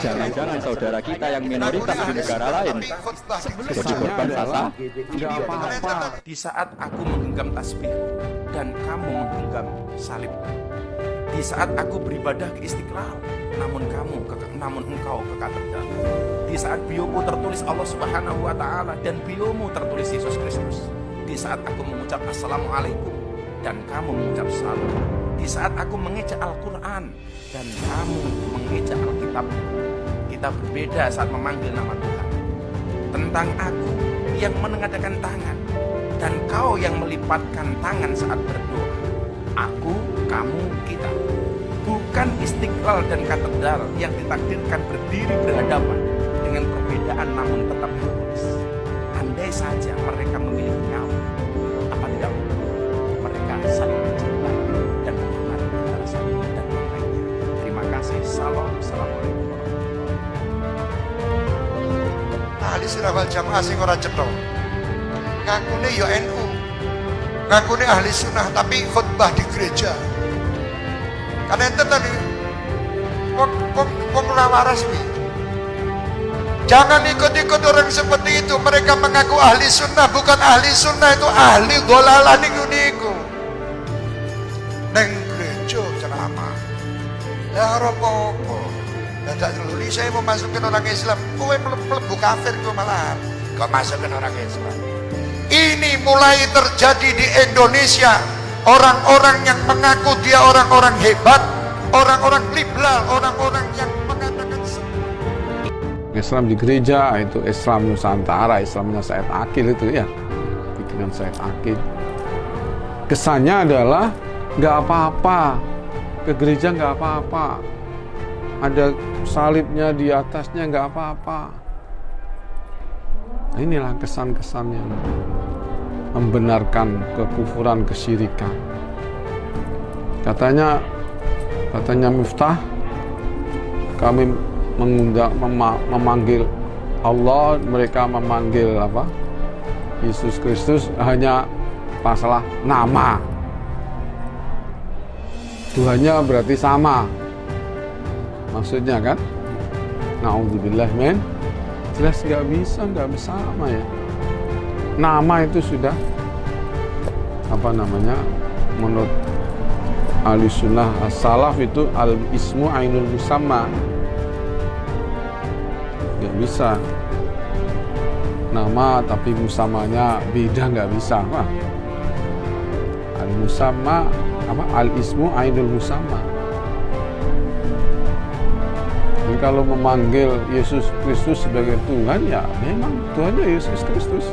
Jangan-jangan saudara kita yang minoritas di negara lain jadi korban sasa. Di saat aku menggenggam tasbih dan kamu menggenggam salib, di saat aku beribadah ke Istiqlal, namun engkau ke katedral, di saat bioku tertulis Allah Subhanahu wa Ta'ala dan biomu tertulis Yesus Kristus, di saat aku mengucap Assalamualaikum dan kamu mengucap salam, di saat aku mengejak Al-Quran dan kamu mengejak Alkitab, kita berbeda saat memanggil nama Tuhan. Tentang aku yang menengadakan tangan dan kau yang melipatkan tangan saat berdoa. Aku, kamu, kita. Bukan Istiqlal dan katedral yang ditakdirkan berdiri berhadapan dengan perbedaan namun tetap harmonis. Andai saja mereka memiliki nyawa, apa tidak mungkin mereka saling mencintai dan menghormati antara satu dan yang lainnya. Terima kasih. Assalamualaikum warahmatullahi wabarakatuh. Ahli sunnah wal jamaah sing ora cetha. Ngakune ya NU. Ngakune ahli sunnah tapi khutbah di gereja. Karena itu tadi wong ora waras wi. Jangan ikut-ikut orang seperti itu. Mereka mengaku ahli sunnah, bukan ahli sunnah, itu ahli dolalah niku. Neng gereja ceramah. Lah apa-apa. Dadak dulu saya mau masukin orang Islam. Kowe mlebu kafir kowe malah. Kok masukin orang Islam? Ini mulai terjadi di Indonesia. Orang-orang yang mengaku dia orang-orang hebat, orang-orang liberal, orang-orang yang mengatakan Islam di gereja itu Islam Nusantara, Islamnya Said Akil itu ya, bikinan Said Akil. Kesannya adalah nggak apa-apa, ke gereja nggak apa-apa, ada salibnya di atasnya nggak apa-apa. Inilah kesan-kesan yang membenarkan kekufuran, kesyirikan. Katanya Miftah, kami memanggil Allah, mereka memanggil apa? Yesus Kristus hanya masalah nama. Tuhannya berarti sama. Maksudnya kan? Na'udzubillah men. Jelas nggak bisa sama ya. Nama itu sudah menurut ahli sunnah as-salaf itu al-ismu ainul musamma. Nggak bisa nama tapi musamanya beda, nggak bisa. Al-musamma al-ismu ainul musamma. Jadi kalau memanggil Yesus Kristus sebagai Tuhan, ya memang Tuhannya Yesus Kristus.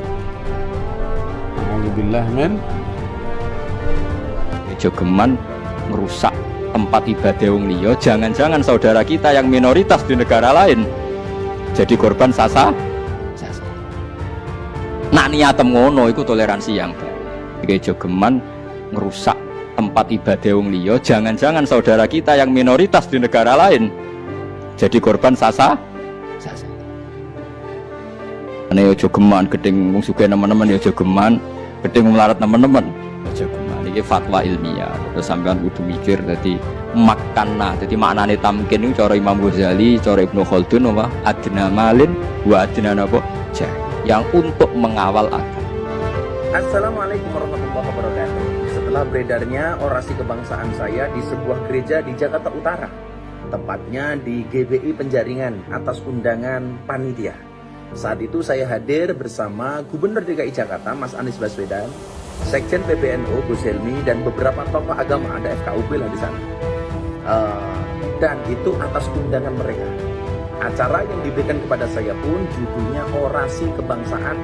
Alhamdulillah men. Jogeman merusak tempat ibadah wong liya, jangan-jangan saudara kita yang minoritas di negara lain jadi korban sasa. Nak niatem ngono iku toleransi yang baik. Jogeman merusak tempat ibadah wong liya, jangan-jangan saudara kita yang minoritas di negara lain jadi korban sasa. Ane yo jogeman gedeng wong sugih teman-teman, yo jogeman gedeng melarat teman-teman. Jogeman iki fatwa ilmiah. Terus sampean kudu mikir dadi makana. Dadi maknane tamkin itu cara Imam Ghazali, cara Ibnu Khaldun apa? Adna malin wa adna napa? Yang untuk mengawal agama. Assalamualaikum warahmatullahi wabarakatuh. Setelah beredarnya orasi kebangsaan saya di sebuah gereja di Jakarta Utara, tepatnya di GBI Penjaringan atas undangan panitia. Saat itu saya hadir bersama Gubernur DKI Jakarta Mas Anies Baswedan, Sekjen PBNU Gus Helmi, dan beberapa tokoh agama, ada FKUP lah di sana. Dan itu atas undangan mereka. Acara yang diberikan kepada saya pun judulnya orasi kebangsaan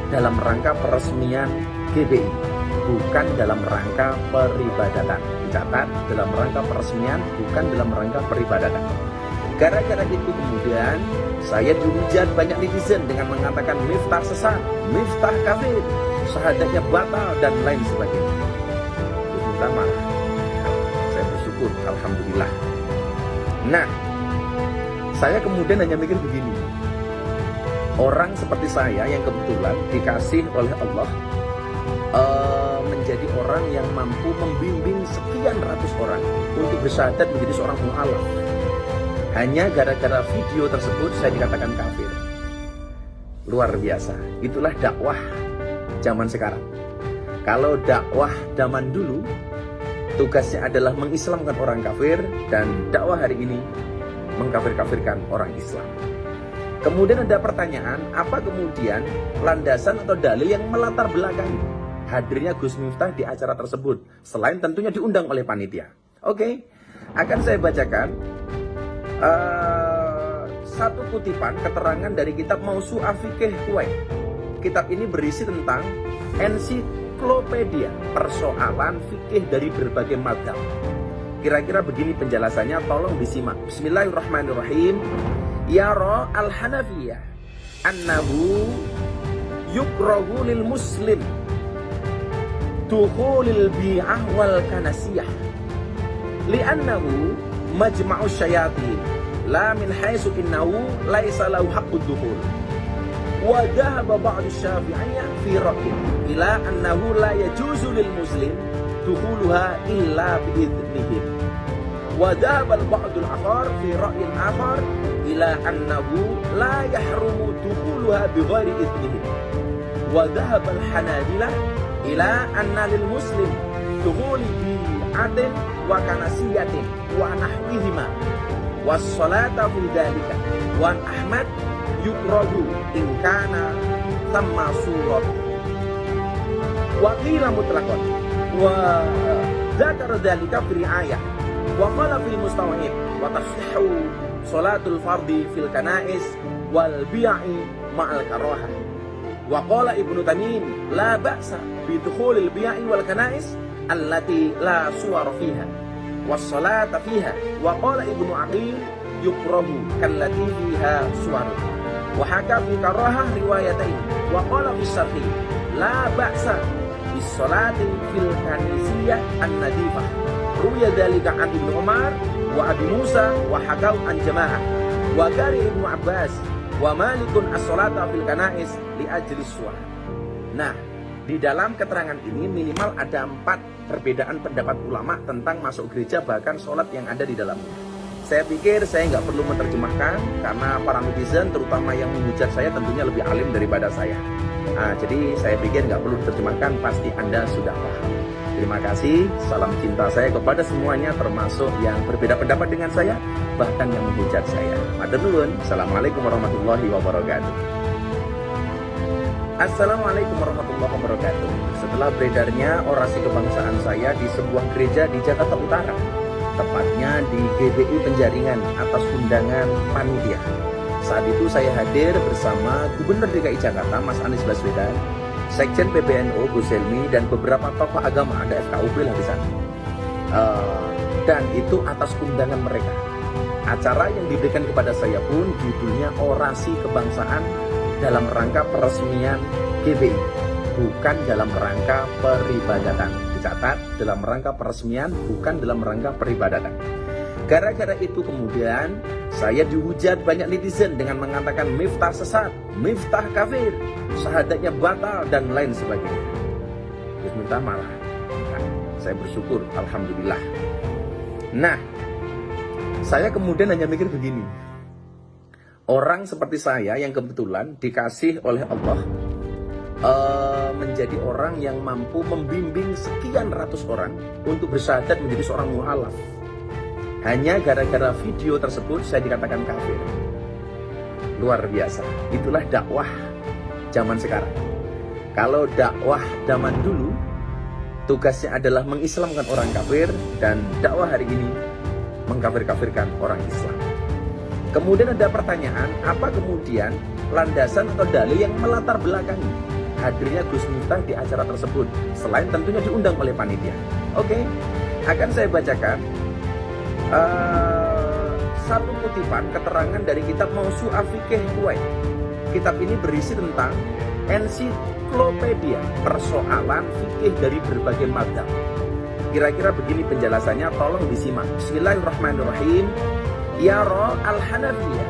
dalam rangka peresmian GBI, bukan dalam rangka peribadatan. Dicatat, dalam rangka peresmian, bukan dalam rangka peribadatan. Gara-gara itu kemudian saya dihujat banyak netizen dengan mengatakan Miftah sesat, Miftah kafir, syahadatnya batal dan lain sebagainya. Terus minta maaf. Saya bersyukur, alhamdulillah. Nah, saya kemudian hanya mikir begini. Orang seperti saya yang kebetulan dikasih oleh Allah menjadi orang yang mampu membimbing sekian ratus orang untuk bersyahadat menjadi seorang mu'alaf. Hanya gara-gara video tersebut saya dikatakan kafir. Luar biasa. Itulah dakwah zaman sekarang. Kalau dakwah zaman dulu tugasnya adalah mengislamkan orang kafir, dan dakwah hari ini mengkafir-kafirkan orang Islam. Kemudian ada pertanyaan, apa kemudian landasan atau dalil yang melatar belakangi hadirnya Gus Miftah di acara tersebut, selain tentunya diundang oleh panitia? Oke, akan saya bacakan satu kutipan keterangan dari kitab Mausu'ah Fiqih Kuwait. Kitab ini berisi tentang ensiklopedia persoalan fikih dari berbagai mazhab. Kira-kira begini penjelasannya, tolong disimak. Bismillahirrahmanirrahim. Yara al-Hanafiyah annahu yukrahu lil muslim dukhulil bi'ah wal kanasiyah li'annahu majma'u syayatin la min haitsu innahu laisa lahu haqqud dukhul. Wa dhahaba ba'du syafi'iyyah fi ra'yin ila annahu la yajuzu lil muslim dukhuluha illa bi idnihim. Wa dhahaba al-ba'du al-akhar fi ra'yin akhar ila annahu la yahrumu dukhuluha bi ghairi idnihim. Wa dhahaba al-hanabilah ila anna lil muslim dukhuli bi'atin wa kanasiyatin wa nahwihima was-salata fi dhalika wa Ahmad yukrahu in kana thamma surat wa qila mutlaqan wa dzakara dhalika fi ayah wa qala fil mustawa'id wa tasihhu salatul fardi fil kanais wal bi'i ma'al karahah wa qala Ibnu Tamim la ba'sa bi dukhulil bi'i wal kanais allati la suwar fiha was-salata fiha wa qala Ibnu Aqil yukrahu kallati fiha suwar wa haka fi karahah riwayatain wa qala fi sahih la ba'sa bis salati fil kanisiyah an-nadifah ruya dzalika an Ibnu Umar wa Abi Musa wa hakau an jamaah wa qari Ibnu Abbas wa Malikun as-salata fil kanais li ajli suwar. Nah, di dalam keterangan ini minimal ada 4 perbedaan pendapat ulama tentang masuk gereja, bahkan sholat yang ada di dalamnya. Saya pikir saya nggak perlu menerjemahkan karena para netizen terutama yang menghujat saya tentunya lebih alim daripada saya. Nah, jadi saya pikir nggak perlu diterjemahkan, pasti Anda sudah paham. Terima kasih, salam cinta saya kepada semuanya, termasuk yang berbeda pendapat dengan saya, bahkan yang menghujat saya. Matur nuwun. Assalamualaikum warahmatullahi wabarakatuh. Assalamualaikum warahmatullahi wabarakatuh. Setelah beredarnya orasi kebangsaan saya di sebuah gereja di Jakarta Utara, tepatnya di GBI Penjaringan atas undangan panitia. Saat itu saya hadir bersama Gubernur DKI Jakarta Mas Anies Baswedan, Sekjen PBNU Gus Helmi, dan beberapa tokoh agama, ada FKUB lah di sana. Dan itu atas undangan mereka. Acara yang diberikan kepada saya pun judulnya Orasi Kebangsaan dalam rangka peresmian GBI, bukan dalam rangka peribadatan. Dicatat, dalam rangka peresmian, bukan dalam rangka peribadatan. Gara-gara itu kemudian saya dihujat banyak netizen dengan mengatakan Miftah sesat, Miftah kafir, syahadatnya batal, dan lain sebagainya. Gus Miftah marah. Nah, saya bersyukur, alhamdulillah. Nah, saya kemudian hanya mikir begini. Orang seperti saya yang kebetulan dikasih oleh Allah menjadi orang yang mampu membimbing sekian ratus orang untuk bersyahadat menjadi seorang mu'alaf. Hanya gara-gara video tersebut saya dikatakan kafir. Luar biasa. Itulah dakwah zaman sekarang. Kalau dakwah zaman dulu tugasnya adalah mengislamkan orang kafir, dan dakwah hari ini mengkafir-kafirkan orang Islam. Kemudian ada pertanyaan, apa kemudian landasan atau dalil yang melatar belakangi hadirnya Gus Miftah di acara tersebut, selain tentunya diundang oleh panitia? Oke, akan saya bacakan satu kutipan keterangan dari kitab Mausu'ah Fiqih Kuwait. Kitab ini berisi tentang ensiklopedia persoalan fikih dari berbagai mazhab. Kira-kira begini penjelasannya, tolong disimak. Bismillahirrahmanirrahim. Yara al-Hanafiyah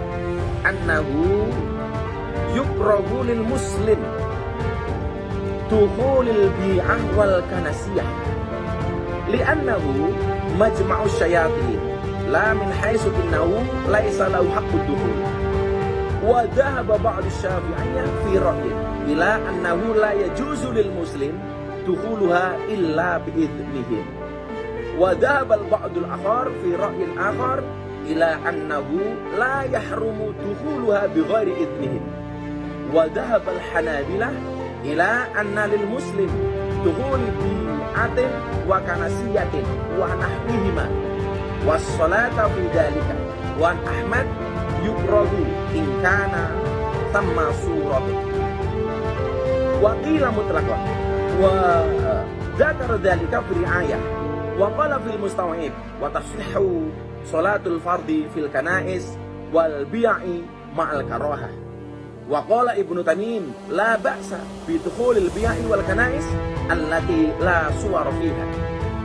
annahu yukrahu lil muslim dukhulil bi'ah wal kanasiyah li'annahu majma'u syayatin la min haitsu innahu laisa lahu haqqud dukhul. Wa dhahaba ba'd asy-syafi'iyyah fi ra'yin ila annahu la yajuzu lil muslim dukhuluha illa bi idznihim. Wa dhahaba al-ba'd al-akhar fi ra'yin akhar ila annahu la yahrumu dukhuluha bi ghairi idznihim. Wa dhahaba al-hanabilah ila anna lil muslim dukhul bi'atin wa kanasiyatin wa nahwihima was salata fi dhalika wa Ahmad yukrahu in kana thamma surat wa qila mutlaqan wa dzakara dhalika fi ri'ayah wa qala fil mustaw'ib wa tasihhu salatul fardhi fil kanais wal bi'i ma'al karahah. Wa qala Ibnu Tamim la ba'sa bi dukhulil bi'i wal kanais allati la suwar fiha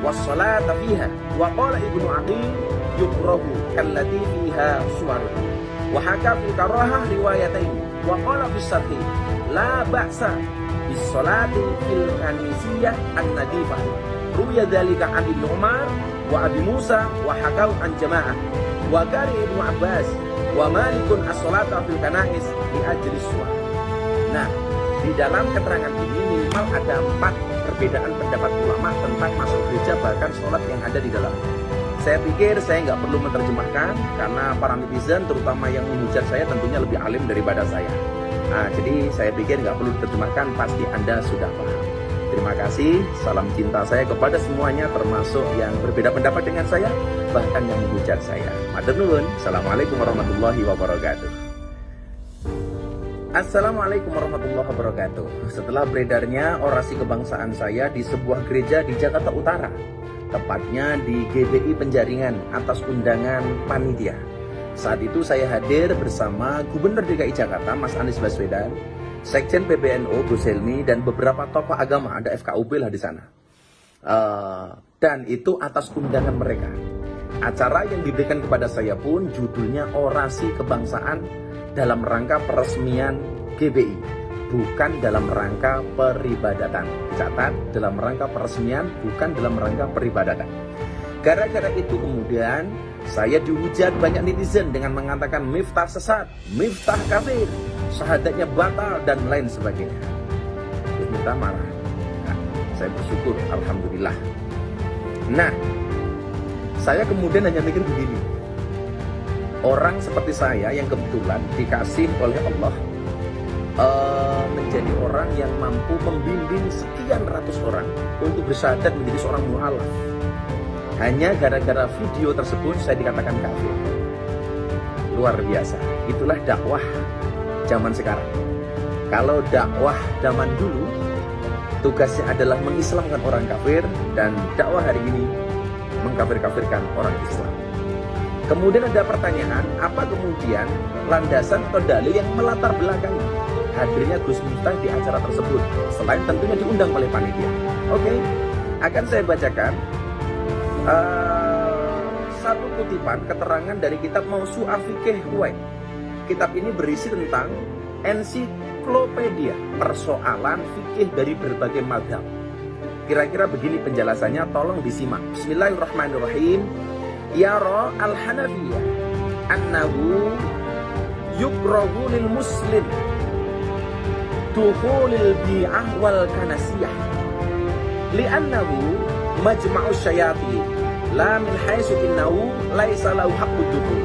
was salata fiha. Wa qala Ibnu Aqil yukrahu kallati fiha suwar. Wa haka fil karahah riwayatain. Wa qala fi sahih la ba'sa bis salati fil kanisiyah an-nadifah. Ruya dzalika an Ibnu Umar wa Abi Musa wa hakau an jamaah. Wa kari Ibnu Abbas wa malikun as-salata fil kanais li ajli suwar. Nah, di dalam keterangan ini minimal ada 4 perbedaan pendapat ulama tentang masuk gereja bahkan sholat yang ada di dalam. Saya pikir saya nggak perlu menerjemahkan karena para netizen terutama yang menghujat saya tentunya lebih alim daripada saya. Nah, jadi saya pikir nggak perlu diterjemahkan, pasti Anda sudah paham. Terima kasih, salam cinta saya kepada semuanya termasuk yang berbeda pendapat dengan saya, bahkan yang menghujat saya. Matur nuwun. Assalamualaikum warahmatullahi wabarakatuh. Assalamualaikum warahmatullahi wabarakatuh. Setelah beredarnya orasi kebangsaan saya di sebuah gereja di Jakarta Utara, tepatnya di GBI Penjaringan atas undangan panitia. Saat itu saya hadir bersama Gubernur DKI Jakarta Mas Anies Baswedan, Sekjen PBNU Gus Helmi, dan beberapa tokoh agama, ada FKUB lah di sana. Dan itu atas undangan mereka. Acara yang diberikan kepada saya pun judulnya orasi kebangsaan dalam rangka peresmian GBI, bukan dalam rangka peribadatan. Catat, dalam rangka peresmian, bukan dalam rangka peribadatan. Gara-gara itu kemudian saya dihujat banyak netizen dengan mengatakan miftah sesat, miftah kafir, syahadatnya batal, dan lain sebagainya. Terus minta marah. Nah, saya bersyukur, alhamdulillah. Nah, saya kemudian hanya mikir begini. Orang seperti saya yang kebetulan dikasih oleh Allah menjadi orang yang mampu membimbing sekian ratus orang untuk bersyahadat menjadi seorang mu'alaf. Hanya gara-gara video tersebut saya dikatakan kafir. Luar biasa. Itulah dakwah zaman sekarang. Kalau dakwah zaman dulu tugasnya adalah mengislamkan orang kafir, dan dakwah hari ini mengkafir-kafirkan orang Islam. Kemudian ada pertanyaan, apa kemudian landasan atau dalil yang melatar belakangi hadirnya Gus Miftah di acara tersebut, selain tentunya diundang oleh panitia? Oke, akan saya bacakan satu kutipan keterangan dari kitab Mausu'ah Fiqih Kuwait. Kitab ini berisi tentang ensiklopedia persoalan fikih dari berbagai mazhab. Kira-kira begini penjelasannya, tolong disimak. Bismillahirrahmanirrahim. Yara al-Hanafiyah annahu yukrahu lil muslim dukhulil bi'ah wal kanasiyah li'annahu majma'u syayatin la min haitsu innahu laisa lahu haqqud dukhul.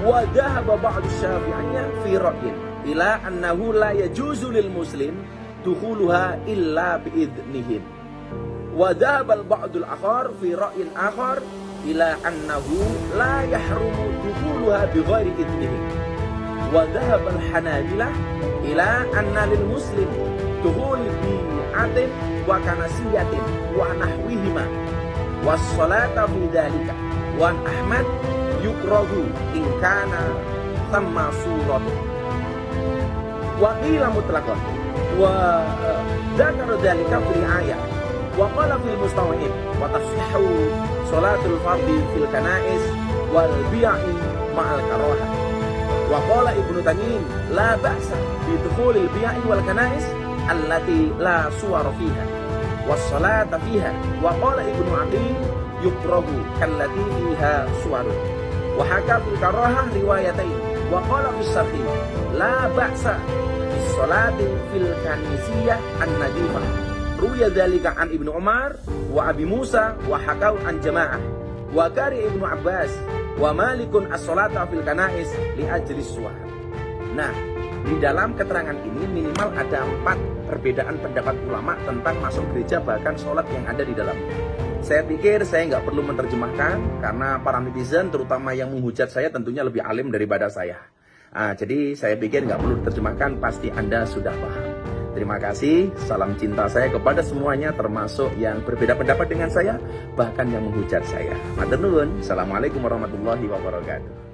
Wa dhahaba ba'd asy-syafi'iyyah fi ra'yin ila annahu la yajuzu lil muslim dukhuluha illa bi idznihim. Wa dhahaba al-ba'd al-akhar fi ra'yin akhar ila annahu la yahrumu dukhuluha bi ghairi idznihim. Wa dhahaba al-hanabilah ila anna lil muslim dukhul bi'atin wa kanasiyatin wa nahwihima was salata fi dhalika wa Ahmad yukrahu in kana thamma surat. Wa qila mutlaqan wa dzakara dhalika fi ayat wa qala fil mustaw'ib wa tasihhu salatul fardhi fil kanais wal bi'i ma'al karahah. Wa qala Ibnu Tamim la ba'sa bi dukhulil bi'i wal kanais allati la suwar fiha was-salata fiha. Wa qala Ibnu Aqil yukrahu kallati fiha suwarun. Wa haka fil karahah riwayatain. Wa qala fis sahih la ba'sa bis-salati fil kanisiyah an-nadifah. Ruya dzalika an Ibnu Umar wa Abi Musa wa hakau an jamaah. Wa kari Ibnu Abbas wa Malikun as-salata fil kanais li ajlis suwar. Nah, di dalam keterangan ini minimal ada 4 perbedaan pendapat ulama tentang masuk gereja bahkan sholat yang ada di dalamnya. Saya pikir saya nggak perlu menerjemahkan karena para netizen terutama yang menghujat saya tentunya lebih alim daripada saya. Jadi saya pikir nggak perlu diterjemahkan, pasti Anda sudah paham. Terima kasih, salam cinta saya kepada semuanya termasuk yang berbeda pendapat dengan saya bahkan yang menghujat saya. Matur nuwun. Assalamualaikum warahmatullahi wabarakatuh.